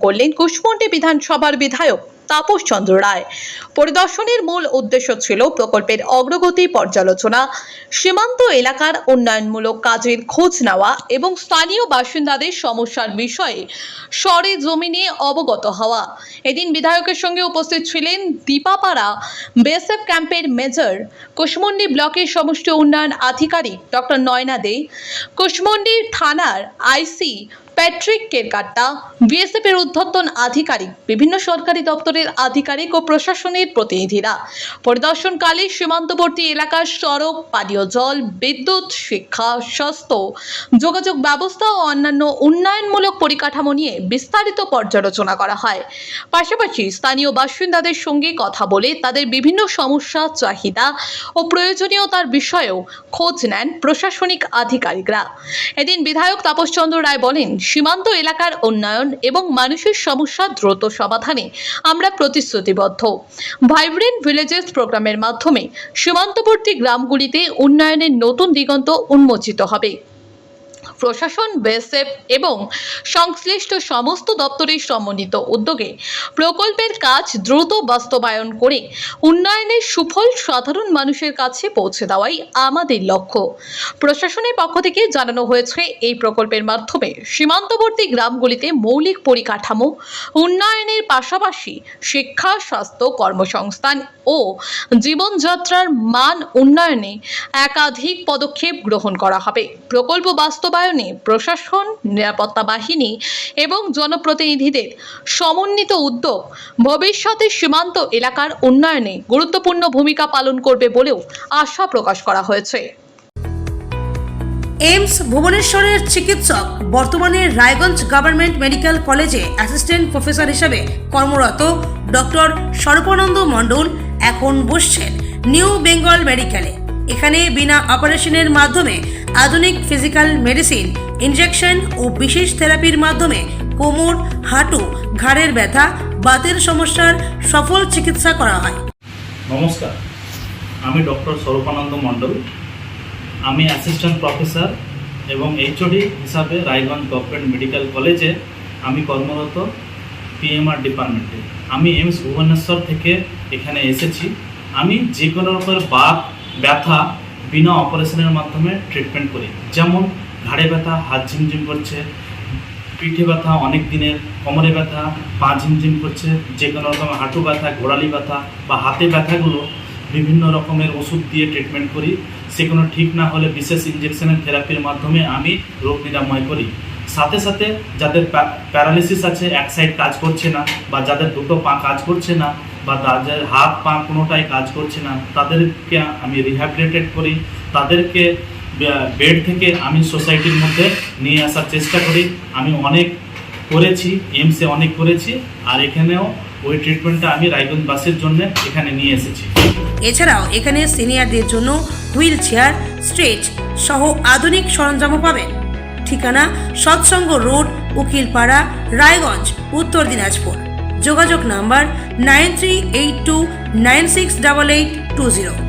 করলেন কুশমন্ডি বিধানসভার বিধায়ক তাপস চন্দ্র রায়। পরিদর্শনের মূল উদ্দেশ্য ছিল প্রকল্পের অগ্রগতি পর্যালোচনা, সীমান্ত এলাকার উন্নয়নমূলক কাজের খোঁজ নেওয়া এবং স্থানীয় বাসিন্দাদের সমস্যার বিষয়ে সরেজমিনে অবগত হওয়া। এদিন বিধায়কের সঙ্গে উপস্থিত ছিলেন দীপাপাড়া বিএসএফ ক্যাম্পের মেজর, কুশমন্ডি ব্লকের সমষ্টি উন্নয়ন আধিকারিক ডক্টর নয়না দে, কুশমন্ডি থানার আইসি প্যাট্রিক কেরকাট্টা, বিএসএফ এর ঊর্ধ্বতন আধিকারিক, বিভিন্ন সরকারি দপ্তরের আধিকারিক ও প্রশাসনের প্রতিনিধিরা। পরিদর্শনকালে সীমান্তবর্তী এলাকার সড়ক, পানীয় জল, বিদ্যুৎ, শিক্ষা, স্বাস্থ্য, যোগাযোগ ব্যবস্থা ও অন্যান্য উন্নয়নমূলক পরিকাঠামো নিয়ে বিস্তারিত পর্যালোচনা করা হয়। পাশাপাশি স্থানীয় বাসিন্দাদের সঙ্গে কথা বলে তাদের বিভিন্ন সমস্যা, চাহিদা ও প্রয়োজনীয়তার বিষয়েও খোঁজ নেন প্রশাসনিক আধিকারিকরা। এদিন বিধায়ক তাপস চন্দ্র রায় বলেন, সীমান্ত এলাকার উন্নয়ন এবং মানুষের সমস্যা দ্রুত সমাধানে আমরা প্রতিশ্রুতিবদ্ধ। ভাইব্রেন্ট ভিলেজেস প্রোগ্রামের মাধ্যমে সীমান্তবর্তী গ্রামগুলিতে উন্নয়নের নতুন দিগন্ত উন্মোচিত হবে। প্রশাসন, বিএসএফ এবং সংশ্লিষ্ট সমস্ত দপ্তরের সমন্বিত উদ্যোগে প্রকল্পের কাজ দ্রুত বাস্তবায়ন করে উন্নয়নের সুফল সাধারণ মানুষের কাছে পৌঁছে দেওয়াই আমাদের লক্ষ্য। প্রশাসনের পক্ষ থেকে জানানো হয়েছে, এই প্রকল্পের মাধ্যমে সীমান্তবর্তী গ্রামগুলিতে মৌলিক পরিকাঠামো উন্নয়নের পাশাপাশি শিক্ষা, স্বাস্থ্য, কর্মসংস্থান ও জীবনযাত্রার মান উন্নয়নে একাধিক পদক্ষেপ গ্রহণ করা হবে। প্রকল্প বাস্তবায়নে প্রশাসন, নিরাপত্তা বাহিনী এবং জনপ্রতিনিধিদের সমন্বিত উদ্যোগ ভবিষ্যতে সীমান্ত এলাকার উন্নয়নে গুরুত্বপূর্ণ ভূমিকা পালন করবে বলেও আশা প্রকাশ করা হয়েছে। এইমস ভুবনেশ্বরের চিকিৎসক বর্তমানে রায়গঞ্জ গভর্নমেন্ট মেডিকেল কলেজে অ্যাসিস্ট্যান্ট প্রফেসর হিসেবে কর্মরত ডক্টর সর্বানন্দ মণ্ডল এখন বসছেন নিউ বেঙ্গল মেডিকেলে। এখানে বিনা অপারেশনের মাধ্যমে আধুনিক ফিজিক্যাল মেডিসিন, ইনজেকশন ও বিশেষ থেরাপির মাধ্যমে কোমর, হাঁটু, ঘাড়ের ব্যথা, বাতের সমস্যার সফল চিকিৎসা করা হয়। নমস্কার, আমি ডক্টর সর্বানন্দ মণ্ডল। আমি অ্যাসিস্ট্যান্ট প্রফেসর এবং এইচওডি হিসাবে রায়গঞ্জ গভর্নমেন্ট মেডিকেল কলেজে আমি কর্মরত পিএমআর ডিপার্টমেন্টে। আমি এইমস ভুবনেশ্বর থেকে এখানে এসেছি। আমি যে কোনো রকমের বাত, ব্যথা বিনা অপারেশনের মাধ্যমে ট্রিটমেন্ট করি। যেমন ঘাড়ে ব্যথা, হাত ঝিমঝিম করছে, পিঠে ব্যথা অনেক দিনের, কোমরে ব্যথা, পা ঝিমঝিম করছে, যে কোনো রকমের হাঁটু ব্যথা, গোড়ালি ব্যথা বা হাতে ব্যথাগুলো বিভিন্ন রকমের ওষুধ দিয়ে ট্রিটমেন্ট করি। সেগুলো ঠিক না হলে বিশেষ ইনজেকশনের থেরাপির মাধ্যমে আমি রোগ নিরাময় করি। সাথে সাথে যাদের প্যারালিসিস আছে, এক সাইড কাজ করছে না, বা যাদের দুটো পা কাজ করছে না, বা যাদের হাত পা কোনোটাই কাজ করছে না, তাদেরকে আমি রিহ্যাবিলিটেট করি। তাদেরকে বেড থেকে আমি সোসাইটির মধ্যে নিয়ে আসার চেষ্টা করি। আমি অনেক করেছি, এইমসে অনেক করেছি, আর এখানেও ওই ট্রিটমেন্টটা আমি রায়গঞ্জবাসীর জন্য এখানে নিয়ে এসেছি। এছাড়াও এখানে সিনিয়রদের জন্য হুইল চেয়ার, স্ট্রেচ সহ আধুনিক সরঞ্জামও পাবেন। ঠিকানা সৎসঙ্গ রোড, উকিলপাড়া, রায়গঞ্জ, উত্তর দিনাজপুর। যোগাযোগ নাম্বার 9382968820।